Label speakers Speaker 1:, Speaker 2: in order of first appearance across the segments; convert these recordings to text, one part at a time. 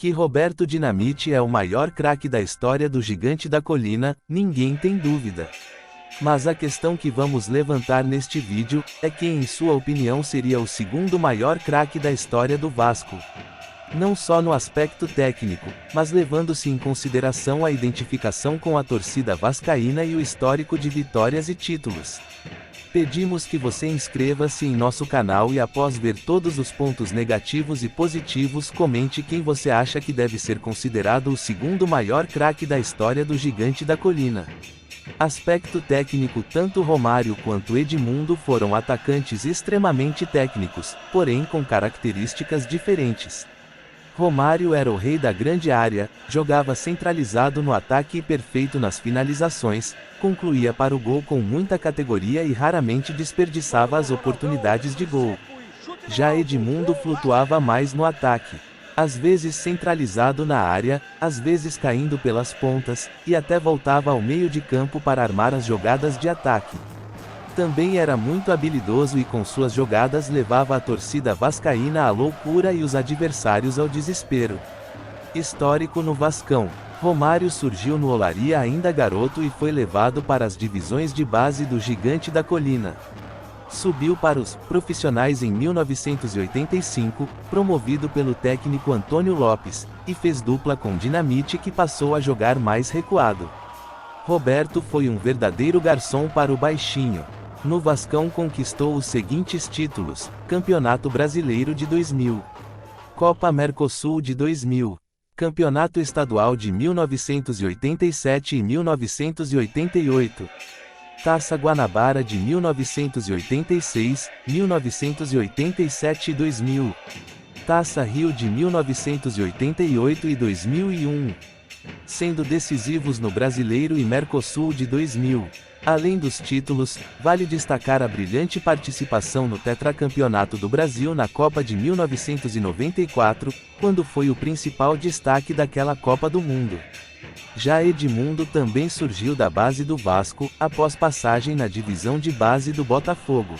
Speaker 1: Que Roberto Dinamite é o maior craque da história do Gigante da Colina, ninguém tem dúvida. Mas a questão que vamos levantar neste vídeo, é quem em sua opinião seria o segundo maior craque da história do Vasco. Não só no aspecto técnico, mas levando-se em consideração a identificação com a torcida vascaína e o histórico de vitórias e títulos. Pedimos que você inscreva-se em nosso canal e após ver todos os pontos negativos e positivos comente quem você acha que deve ser considerado o segundo maior craque da história do Gigante da Colina. Aspecto técnico: tanto Romário quanto Edmundo foram atacantes extremamente técnicos, porém com características diferentes. Romário era o rei da grande área, jogava centralizado no ataque e perfeito nas finalizações, concluía para o gol com muita categoria e raramente desperdiçava as oportunidades de gol. Já Edmundo flutuava mais no ataque. Às vezes centralizado na área, às vezes caindo pelas pontas, e até voltava ao meio de campo para armar as jogadas de ataque. Também era muito habilidoso e com suas jogadas levava a torcida vascaína à loucura e os adversários ao desespero. Histórico no Vascão: Romário surgiu no Olaria ainda garoto e foi levado para as divisões de base do Gigante da Colina. Subiu para os profissionais em 1985, promovido pelo técnico Antônio Lopes, e fez dupla com Dinamite, que passou a jogar mais recuado. Roberto foi um verdadeiro garçom para o baixinho. No Vascão conquistou os seguintes títulos: Campeonato Brasileiro de 2000, Copa Mercosul de 2000, Campeonato Estadual de 1987 e 1988, Taça Guanabara de 1986, 1987 e 2000, Taça Rio de 1988 e 2001, sendo decisivos no Brasileiro e Mercosul de 2000. Além dos títulos, vale destacar a brilhante participação no Tetracampeonato do Brasil na Copa de 1994, quando foi o principal destaque daquela Copa do Mundo. Já Edmundo também surgiu da base do Vasco, após passagem na divisão de base do Botafogo.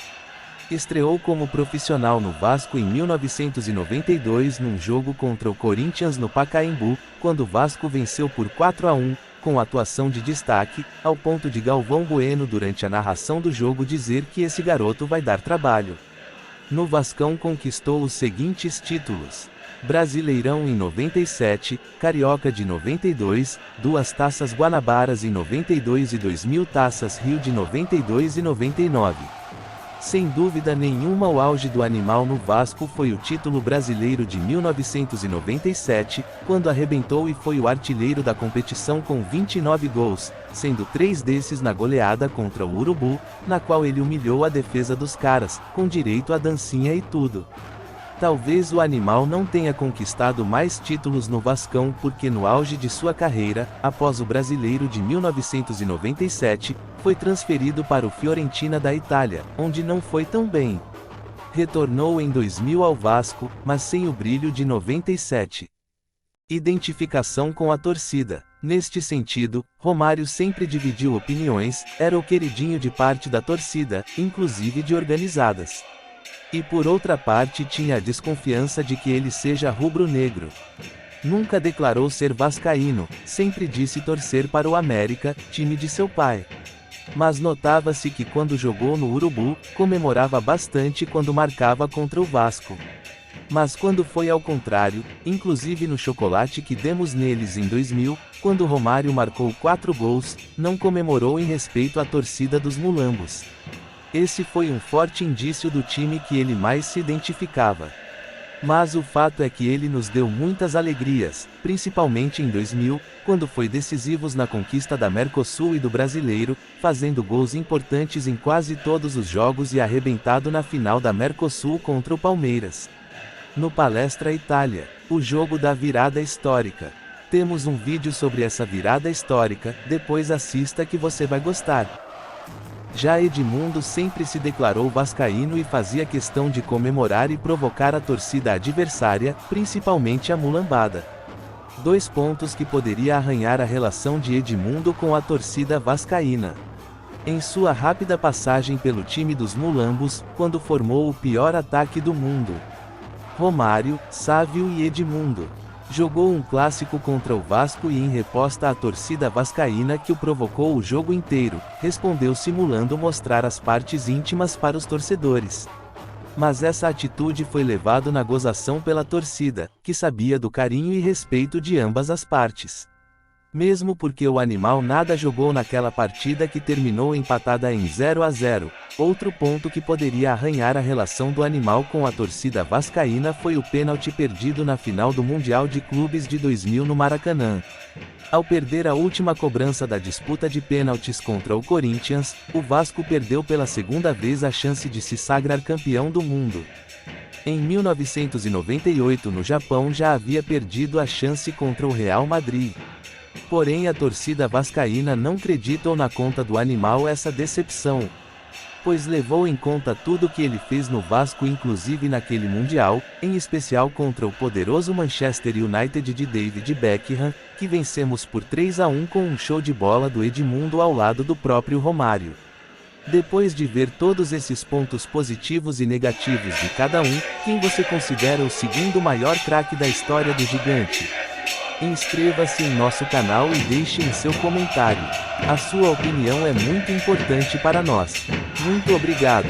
Speaker 1: Estreou como profissional no Vasco em 1992 num jogo contra o Corinthians no Pacaembu, quando o Vasco venceu por 4-1, com atuação de destaque, ao ponto de Galvão Bueno durante a narração do jogo dizer que esse garoto vai dar trabalho. No Vascão conquistou os seguintes títulos: Brasileirão em 97, Carioca de 92, duas Taças Guanabaras em 92 e 2000, Taças Rio de 92 e 99. Sem dúvida nenhuma, o auge do animal no Vasco foi o título brasileiro de 1997, quando arrebentou e foi o artilheiro da competição com 29 gols, sendo 3 desses na goleada contra o Urubu, na qual ele humilhou a defesa dos caras, com direito a dancinha e tudo. Talvez o animal não tenha conquistado mais títulos no Vascão porque no auge de sua carreira, após o Brasileiro de 1997, foi transferido para o Fiorentina da Itália, onde não foi tão bem. Retornou em 2000 ao Vasco, mas sem o brilho de 97. Identificação com a torcida: neste sentido, Romário sempre dividiu opiniões, era o queridinho de parte da torcida, inclusive de organizadas. E por outra parte tinha a desconfiança de que ele seja rubro-negro. Nunca declarou ser vascaíno, sempre disse torcer para o América, time de seu pai. Mas notava-se que quando jogou no Urubu, comemorava bastante quando marcava contra o Vasco. Mas quando foi ao contrário, inclusive no chocolate que demos neles em 2000, quando Romário marcou 4 gols, não comemorou em respeito à torcida dos mulambos. Esse foi um forte indício do time que ele mais se identificava. Mas o fato é que ele nos deu muitas alegrias, principalmente em 2000, quando foi decisivo na conquista da Mercosul e do Brasileiro, fazendo gols importantes em quase todos os jogos e arrebentado na final da Mercosul contra o Palmeiras. No Palestra Itália, o jogo da virada histórica. Temos um vídeo sobre essa virada histórica, depois assista que você vai gostar. Já Edmundo sempre se declarou vascaíno e fazia questão de comemorar e provocar a torcida adversária, principalmente a mulambada. 2 pontos que poderia arranhar a relação de Edmundo com a torcida vascaína. Em sua rápida passagem pelo time dos mulambos, quando formou o pior ataque do mundo. Romário, Sávio e Edmundo. Jogou um clássico contra o Vasco e em resposta à torcida vascaína que o provocou o jogo inteiro, respondeu simulando mostrar as partes íntimas para os torcedores. Mas essa atitude foi levado na gozação pela torcida, que sabia do carinho e respeito de ambas as partes. Mesmo porque o animal nada jogou naquela partida que terminou empatada em 0-0, outro ponto que poderia arranhar a relação do animal com a torcida vascaína foi o pênalti perdido na final do Mundial de Clubes de 2000 no Maracanã. Ao perder a última cobrança da disputa de pênaltis contra o Corinthians, o Vasco perdeu pela segunda vez a chance de se sagrar campeão do mundo. Em 1998 no Japão já havia perdido a chance contra o Real Madrid. Porém a torcida vascaína não acreditou na conta do animal essa decepção, pois levou em conta tudo que ele fez no Vasco inclusive naquele Mundial, em especial contra o poderoso Manchester United de David Beckham, que vencemos por 3-1 com um show de bola do Edmundo ao lado do próprio Romário. Depois de ver todos esses pontos positivos e negativos de cada um, quem você considera o segundo maior craque da história do Gigante? Inscreva-se em nosso canal e deixe em seu comentário. A sua opinião é muito importante para nós. Muito obrigado.